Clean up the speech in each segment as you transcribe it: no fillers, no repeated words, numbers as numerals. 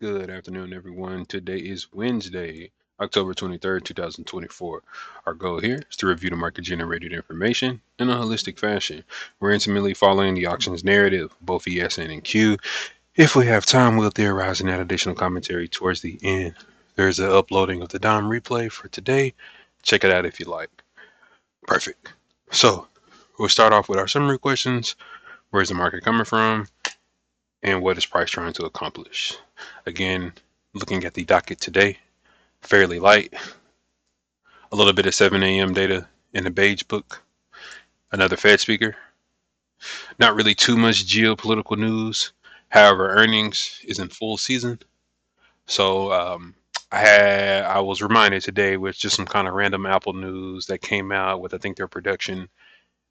Good afternoon, everyone. Today is Wednesday, October 23rd, 2024. Our goal here is to review the market generated information in a holistic fashion. We're intimately following the auctions narrative, both ESN and Q. If we have time, we'll theorize and add additional commentary towards the end. There's an uploading of the Dom replay for today. Check it out if you like. Perfect. So, we'll start off with our summary questions. Where's the market coming from? And what is price trying to accomplish? Again, looking at the docket today, fairly light. A little bit of 7 a.m. data in the beige book. Another Fed speaker. Not really too much geopolitical news. However, earnings is in full season. So I was reminded today with just some kind of random Apple news that came out with I think their production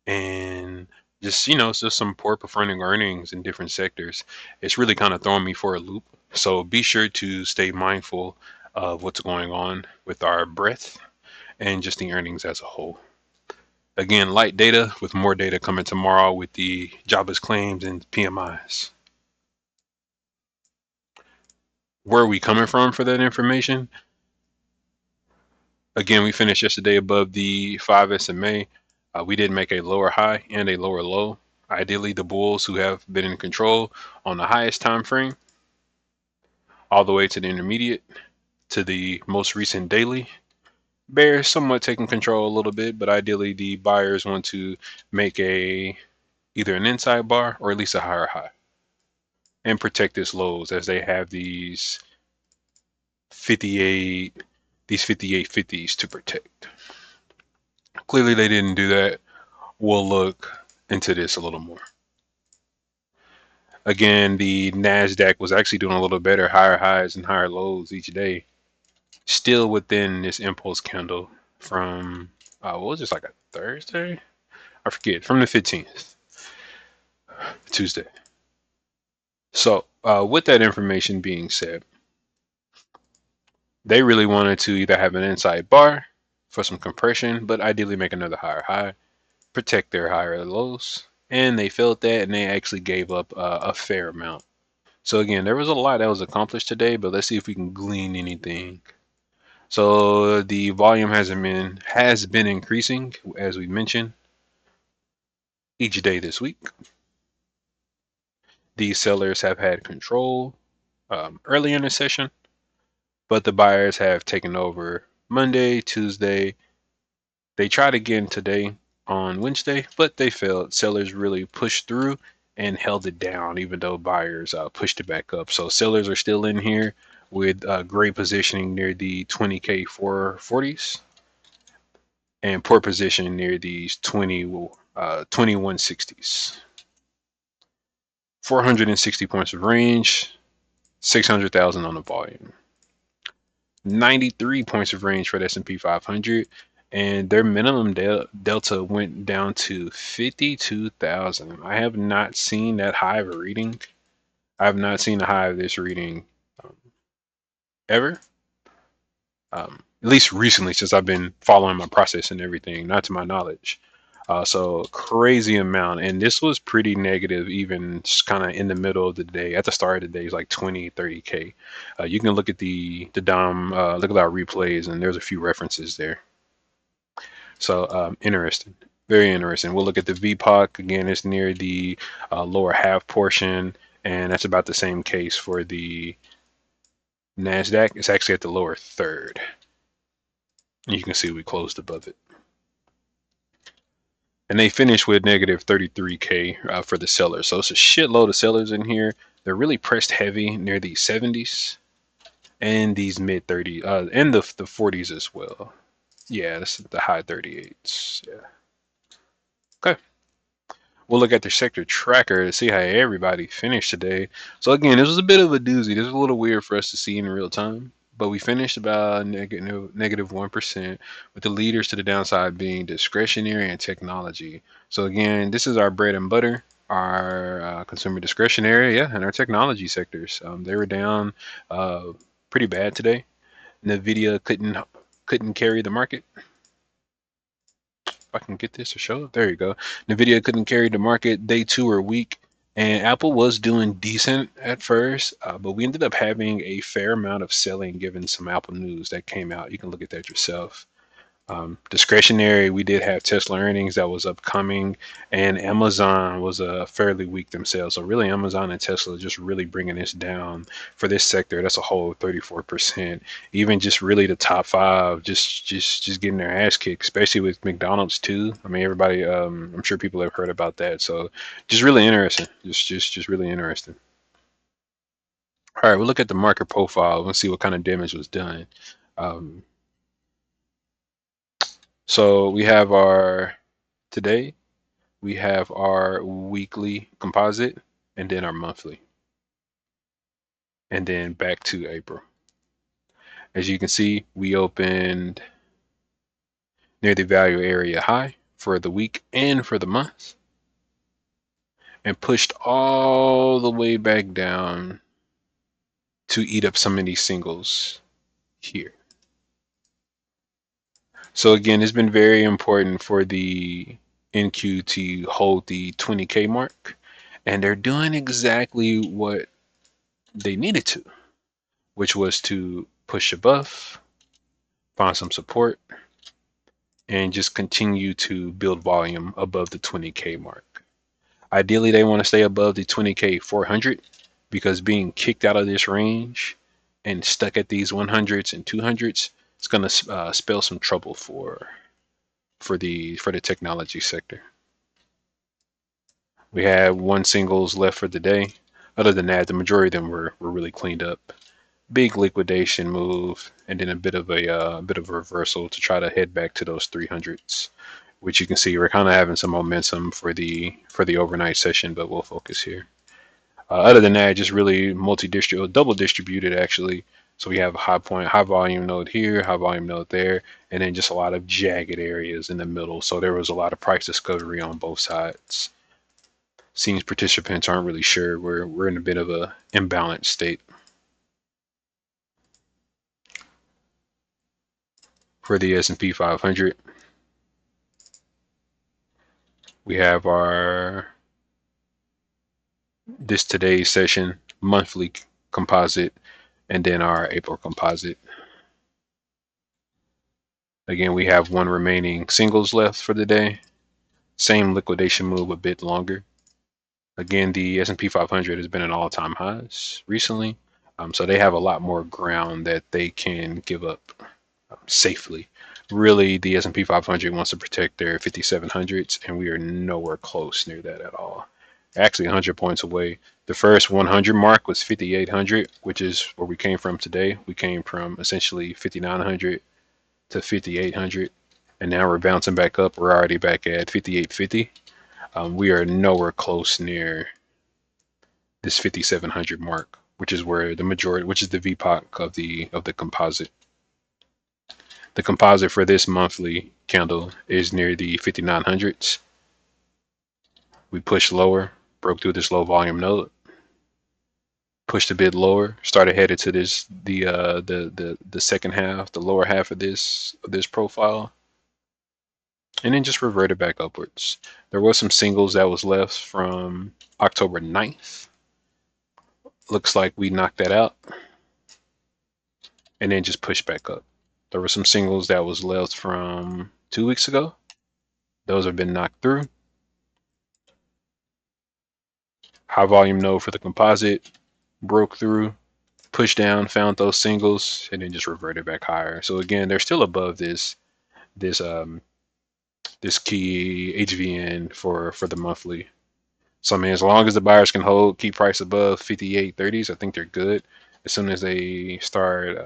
and just it's just some poor performing earnings in different sectors. It's really kind of throwing me for a loop. So be sure to stay mindful of what's going on with our breadth and just the earnings as a whole. Again, light data with more data coming tomorrow with the jobless claims and PMIs. Where are we coming from for that information? Again, we finished yesterday above the 5 SMA. We did make a lower high and a lower low. Ideally, the bulls who have been in control on the highest time frame, all the way to the intermediate, to the most recent daily. Bears somewhat taking control a little bit, but ideally the buyers want to make either an inside bar or at least a higher high and protect its lows as they have these 58 these 5850s to protect. Clearly they didn't do that. We'll look into this a little more. Again, the NASDAQ was actually doing a little better, higher highs and higher lows each day. Still within this impulse candle from, what was this, like a Thursday? I forget, from the 15th, Tuesday. So, with that information being said, they really wanted to either have an inside bar for some compression, but ideally make another higher high, protect their higher lows, and they felt that and they actually gave up a fair amount. So again, there was a lot that was accomplished today, but let's see if we can glean anything. So the volume has been increasing as we mentioned each day this week. These sellers have had control early in the session, but the buyers have taken over Monday, Tuesday. They tried again today on Wednesday, but they failed. Sellers really pushed through and held it down, even though buyers pushed it back up. So sellers are still in here with great positioning near the 20K 440s and poor position near these 2160s. 460 points of range, 600,000 on the volume. 93 points of range for the S&P 500, and their minimum delta went down to 52,000. I have not seen that high of a reading. I have not seen a high of this reading ever. At least recently, since I've been following my process and everything, not to my knowledge. So crazy amount, and this was pretty negative, even kind of in the middle of the day. At the start of the day, it's like 20, 30K. You can look at the DOM, look at our replays, and there's a few references there. So interesting, very interesting. We'll look at the VPOC again. It's near the lower half portion, and that's about the same case for the NASDAQ. It's actually at the lower third. You can see we closed above it. And they finished with negative 33K for the sellers. So it's a shitload of sellers in here. They're really pressed heavy near the 70s and these mid 30s and the 40s as well. Yeah, this is the high 38s. Yeah. Okay. We'll look at the sector tracker to see how everybody finished today. So again, this was a bit of a doozy. This was a little weird for us to see in real time. But we finished about negative 1%, with the leaders to the downside being discretionary and technology. So again, this is our bread and butter, our consumer discretionary, yeah, and our technology sectors. They were down pretty bad today. Nvidia couldn't carry the market. If I can get this to show up, there you go. Nvidia couldn't carry the market. They too were weak, And Apple was doing decent at first, but we ended up having a fair amount of selling given some Apple news that came out. You can look at that yourself. Discretionary, we did have Tesla earnings that was upcoming, and Amazon was fairly weak themselves. So really, Amazon and Tesla just really bringing this down for this sector. That's a whole 34%. Even just really the top five, just getting their ass kicked, especially with McDonald's too. I mean, everybody, I'm sure people have heard about that. So just really interesting. Just really interesting. All right, we'll look at the market profile and see what kind of damage was done. Um, so we have our today. We have our weekly composite and then our monthly, and then back to April. As you can see, we opened near the value area high for the week and for the month and pushed all the way back down to eat up some of these singles here. So again, it's been very important for the NQ to hold the 20K mark, and they're doing exactly what they needed to, which was to push above, find some support, and just continue to build volume above the 20K mark. Ideally, they want to stay above the 20K 400 because being kicked out of this range and stuck at these 100s and 200s, it's going to spell some trouble for the technology sector. We have one singles left for the day. Other than that, the majority of them were really cleaned up. Big liquidation move, and then a bit of a reversal to try to head back to those 300s, which you can see we're kind of having some momentum for the overnight session, but we'll focus here. Other than that, just really double distributed actually. So we have a high volume node here, high volume node there, and then just a lot of jagged areas in the middle. So there was a lot of price discovery on both sides. Seems participants aren't really sure. We're in a bit of a imbalanced state. For the S&P 500, we have this today's session monthly composite and then our April composite. Again, we have one remaining singles left for the day. Same liquidation move, a bit longer. Again, the S&P 500 has been at all-time highs recently, so they have a lot more ground that they can give up safely. Really, the S&P 500 wants to protect their 5700s, and we are nowhere close near that at all. Actually, 100 points away. The first 100 mark was 5800, which is where we came from today. We came from essentially 5900 to 5800, and now we're bouncing back up. We're already back at 5850. We are nowhere close near this 5700 mark, which is where the majority, which is the VPOC of the composite. The composite for this monthly candle is near the 5900s. We pushed lower, broke through this low volume node, pushed a bit lower, started headed to the second half, the lower half of this profile, and then just reverted back upwards. There was some singles that was left from October 9th. Looks like we knocked that out and then just pushed back up. There were some singles that was left from 2 weeks ago. Those have been knocked through. High volume node for the composite broke through, pushed down, found those singles, and then just reverted back higher. So again, they're still above this key HVN for the monthly. So I mean, as long as the buyers can keep price above 58.30s, I think they're good. As soon as they start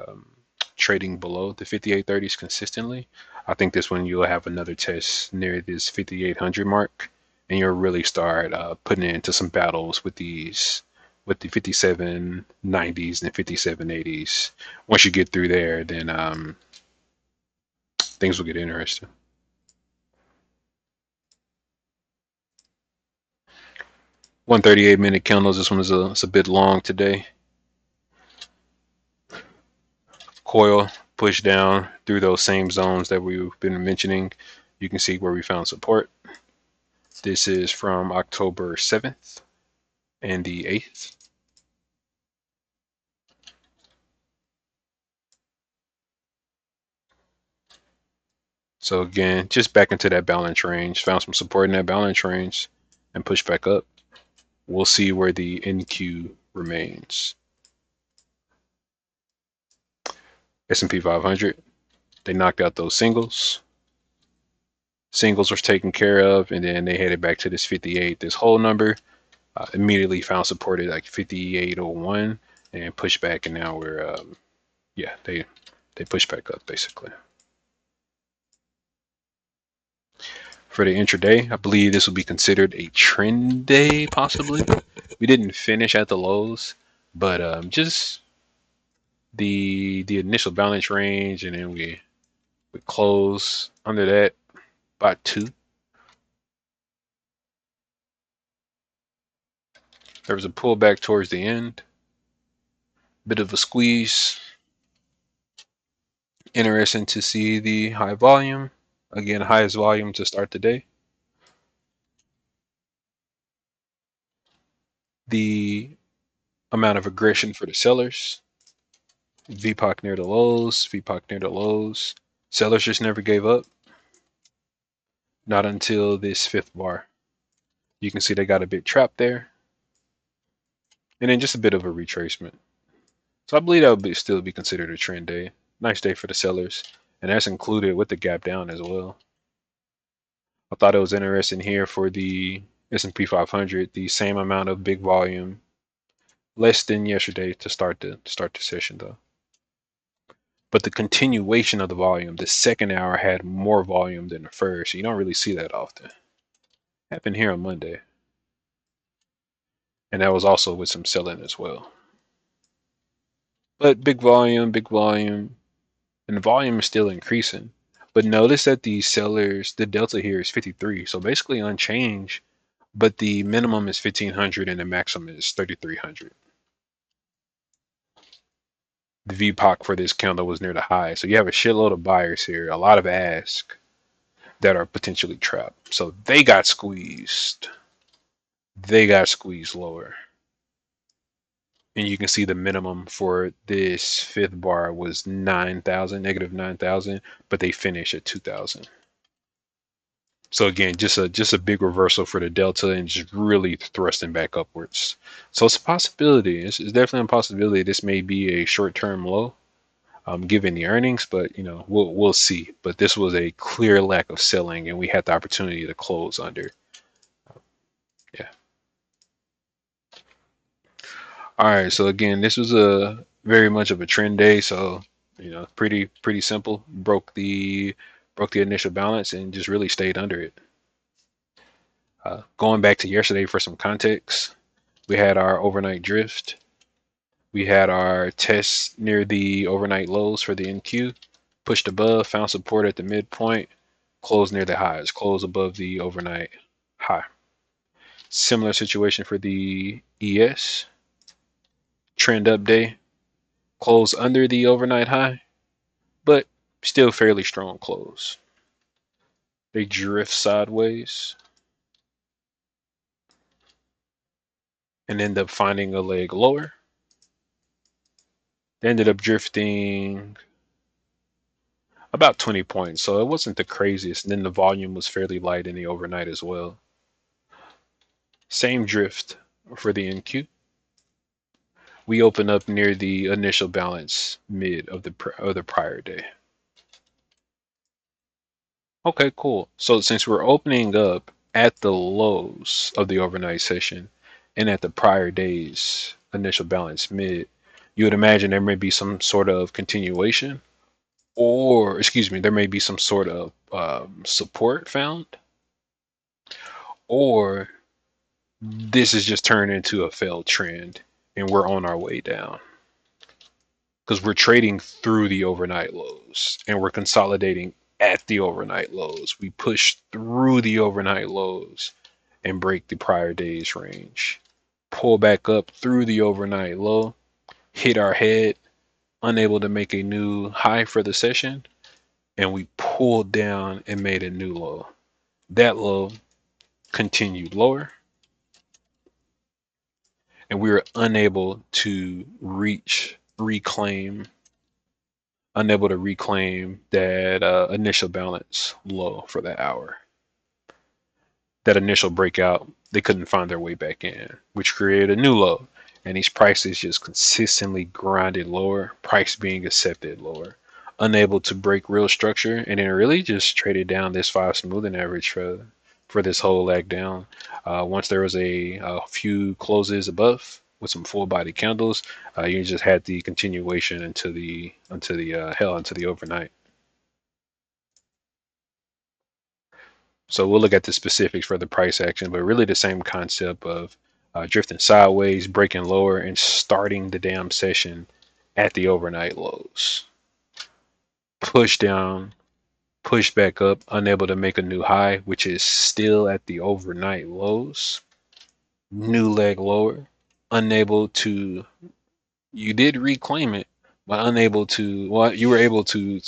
trading below the 58.30s consistently, I think this one you'll have another test near this 5800 mark, and you'll really start putting it into some battles with the 5790s and 5780s. Once you get through there, then things will get interesting. 138-minute candles. This one is a bit long today. Coil pushed down through those same zones that we've been mentioning. You can see where we found support. This is from October 7th. and the 8th. So again, just back into that balance range, found some support in that balance range and pushed back up. We'll see where the NQ remains. S&P 500, they knocked out those singles. Singles was taken care of, and then they headed back to this 58. This whole number immediately found support at like 58.01 and pushed back, and now we're yeah, they pushed back up basically. For the intraday, I believe this will be considered a trend day, possibly. We didn't finish at the lows, but just the initial balance range, and then we close under that by 2. There was a pullback towards the end, bit of a squeeze. Interesting to see the high volume. Again, highest volume to start the day. The amount of aggression for the sellers. VPOC near the lows, VPOC near the lows. Sellers just never gave up. Not until this 5th bar. You can see they got a bit trapped there. And then just a bit of a retracement. So I believe that would still be considered a trend day. Nice day for the sellers. And that's included with the gap down as well. I thought it was interesting here for the S&P 500, the same amount of big volume, less than yesterday to start the session though. But the continuation of the volume, the second hour had more volume than the first. You don't really see that often. Happened here on Monday. And that was also with some selling as well. But big volume, and the volume is still increasing. But notice that the sellers, the delta here is 53, so basically unchanged. But the minimum is 1500 and the maximum is 3300. The VPOC for this candle was near the high, so you have a shitload of buyers here, a lot of ask that are potentially trapped. So they got squeezed. They got squeezed lower. And you can see the minimum for this 5th bar was 9,000, negative 9,000, but they finish at 2,000. So again, just a big reversal for the delta and just really thrusting back upwards. So it's a possibility. It's definitely a possibility. This may be a short-term low, given the earnings, but we'll see. But this was a clear lack of selling, and we had the opportunity to close under. Yeah. All right. So again, this was a very much of a trend day. So pretty simple. Broke the initial balance and just really stayed under it. Going back to yesterday for some context, we had our overnight drift. We had our test near the overnight lows for the NQ, pushed above, found support at the midpoint, closed near the highs, closed above the overnight high. Similar situation for the ES. Trend up day, closed under the overnight high, but still fairly strong close. They drift sideways and end up finding a leg lower. They ended up drifting about 20 points, so it wasn't the craziest. And then the volume was fairly light in the overnight as well. Same drift for the NQ. We open up near the initial balance mid of the prior day. Okay, cool. So since we're opening up at the lows of the overnight session and at the prior day's initial balance mid, you would imagine there may be some sort of continuation, or excuse me, there may be some sort of support found, or this is just turned into a failed trend and we're on our way down because we're trading through the overnight lows and we're consolidating at the overnight lows. We push through the overnight lows and break the prior day's range, pull back up through the overnight low, hit our head, unable to make a new high for the session, and we pulled down and made a new low. That low continued lower, and we were unable to reclaim that initial balance low for that hour. That initial breakout, they couldn't find their way back in, which created a new low. And these prices just consistently grinded lower, price being accepted lower, unable to break real structure, and then really just traded down this 5 smoothing average for this whole leg down. Once there was a few closes above with some full body candles, you just had the continuation into the overnight. So we'll look at the specifics for the price action, but really the same concept of drifting sideways, breaking lower, and starting the damn session at the overnight lows. Push down, push back up, unable to make a new high, which is still at the overnight lows. New leg lower, unable to. You did reclaim it, but unable to. Well, you were able to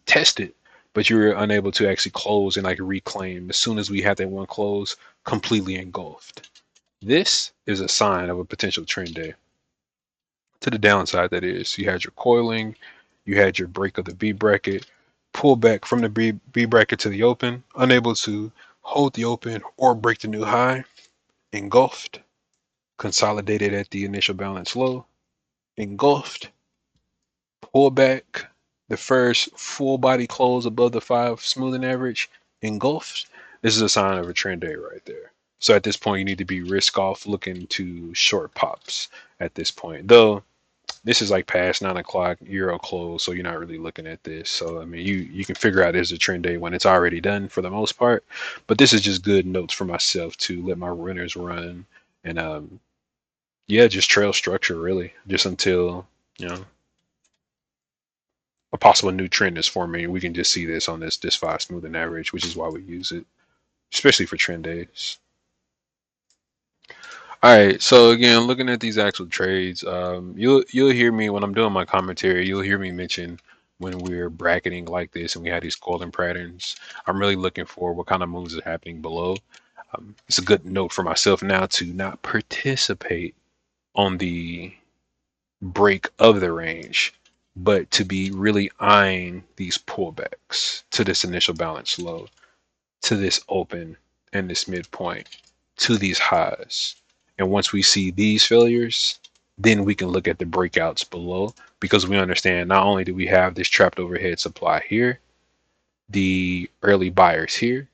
test it, but you were unable to actually close and like reclaim. As soon as we had that one close, completely engulfed. This is a sign of a potential trend day. To the downside, that is, you had your coiling, you had your break of the B bracket, pull back from the B bracket to the open, unable to hold the open or break the new high, engulfed, consolidated at the initial balance low, engulfed, pull back, the first full body close above the 5 smoothing average, engulfed. This is a sign of a trend day right there. So at this point, you need to be risk off looking to short pops at this point. Though this is like past 9 o'clock Euro close, so you're not really looking at this. So I mean, you can figure out there's a trend day when it's already done for the most part. But this is just good notes for myself to let my runners run and yeah, just trail structure really, just until you know a possible new trend is forming. We can just see this on this 5 smoothing average, which is why we use it, especially for trend days. All right, so again, looking at these actual trades, you'll hear me when I'm doing my commentary. You'll hear me mention when we're bracketing like this and we have these golden patterns. I'm really looking for what kind of moves are happening below. It's a good note for myself now to not participate on the break of the range, but to be really eyeing these pullbacks to this initial balance low, to this open and this midpoint, to these highs. And once we see these failures, then we can look at the breakouts below because we understand not only do we have this trapped overhead supply here, the early buyers here,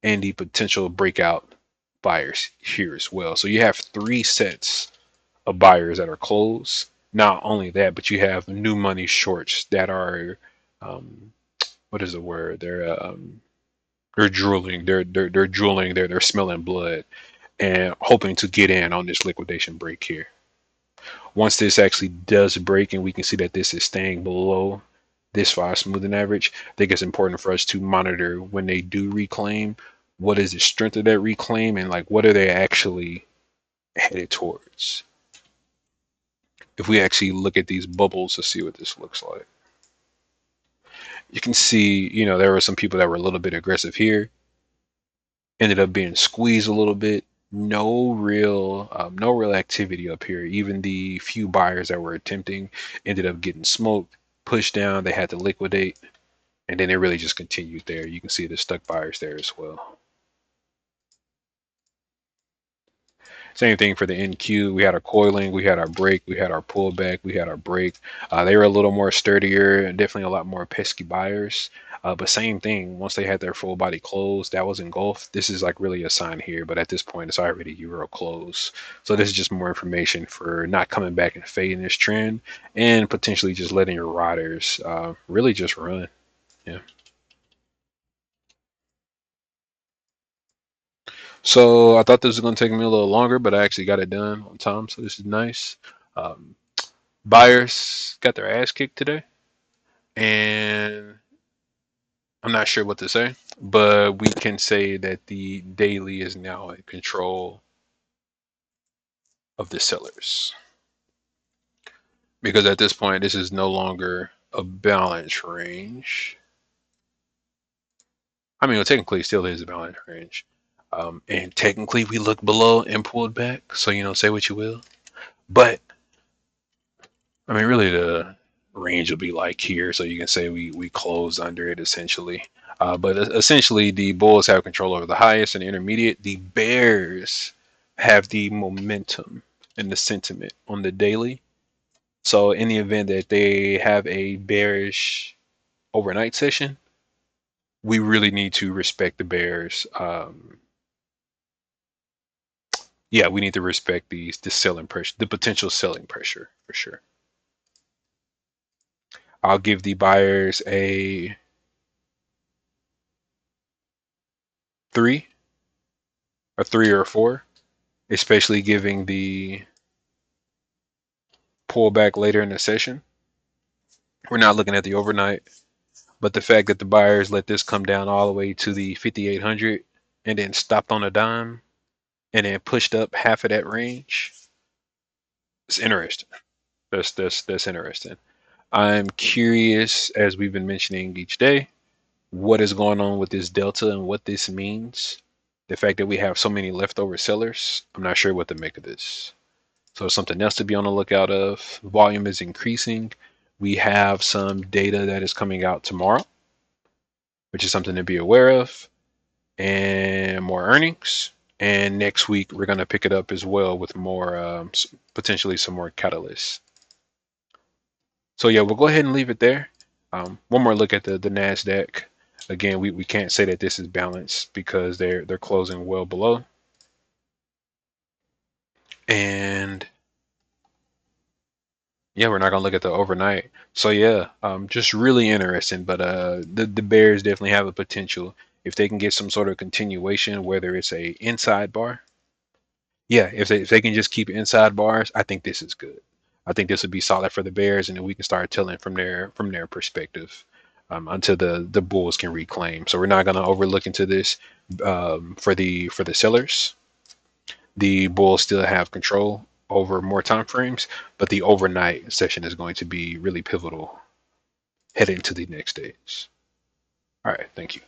and the potential breakout buyers here as well. So you have 3 sets of buyers that are closed. Not only that, but you have new money shorts that are, um, what is the word? They're drooling. They're drooling. They're smelling blood and hoping to get in on this liquidation break here. Once this actually does break and we can see that this is staying below this 5 smoothing average, I think it's important for us to monitor when they do reclaim. What is the strength of that reclaim and like what are they actually headed towards? If we actually look at these bubbles to see what this looks like, you can see, there were some people that were a little bit aggressive here, ended up being squeezed a little bit. No real activity up here. Even the few buyers that were attempting ended up getting smoked, pushed down. They had to liquidate, and then it really just continued there. You can see the stuck buyers there as well. Same thing for the NQ. We had our coiling, we had our break, we had our pullback, we had our break. They were a little more sturdier and definitely a lot more pesky buyers. But same thing, once they had their full body close, that was engulfed. This is like really a sign here, but at this point, it's already Euro close. So this is just more information for not coming back and fading this trend and potentially just letting your riders really just run. Yeah. So I thought this was going to take me a little longer, but I actually got it done on time. So this is nice. Um, Buyers got their ass kicked today, and I'm not sure what to say, but we can say that the daily is now in control of the sellers because at this point, this is no longer a balance range. I mean, well, technically, it still is a balance range. And technically, we looked below and pulled back. So, say what you will. But I mean, really, the range will be like here, so you can say we closed under it essentially. But essentially, the Bulls have control over the highest and intermediate. The Bears have the momentum and the sentiment on the daily. So in the event that they have a bearish overnight session, we really need to respect the Bears. Yeah, we need to respect the selling pressure, the potential selling pressure for sure. I'll give the buyers a 3, a 3 or a 4, especially giving the pullback later in the session. We're not looking at the overnight, but the fact that the buyers let this come down all the way to the 5,800 and then stopped on a dime and then pushed up half of that range, it's interesting. That's interesting. I'm curious, as we've been mentioning each day, what is going on with this delta and what this means. The fact that we have so many leftover sellers, I'm not sure what to make of this. So something else to be on the lookout of. Volume is increasing. We have some data that is coming out tomorrow, which is something to be aware of, and more earnings. And next week we're going to pick it up as well with more, potentially some more catalysts. So yeah, we'll go ahead and leave it there. One more look at the Nasdaq. Again, we can't say that this is balanced because they're closing well below. And yeah, we're not gonna look at the overnight. So yeah, just really interesting. But the Bears definitely have a potential if they can get some sort of continuation, whether it's a inside bar. Yeah, if they can just keep inside bars, I think this is good. I think this would be solid for the Bears, and then we can start telling from their perspective, until the Bulls can reclaim. So we're not gonna overlook into this, for the sellers. The Bulls still have control over more time frames, but the overnight session is going to be really pivotal heading into the next days. All right, thank you.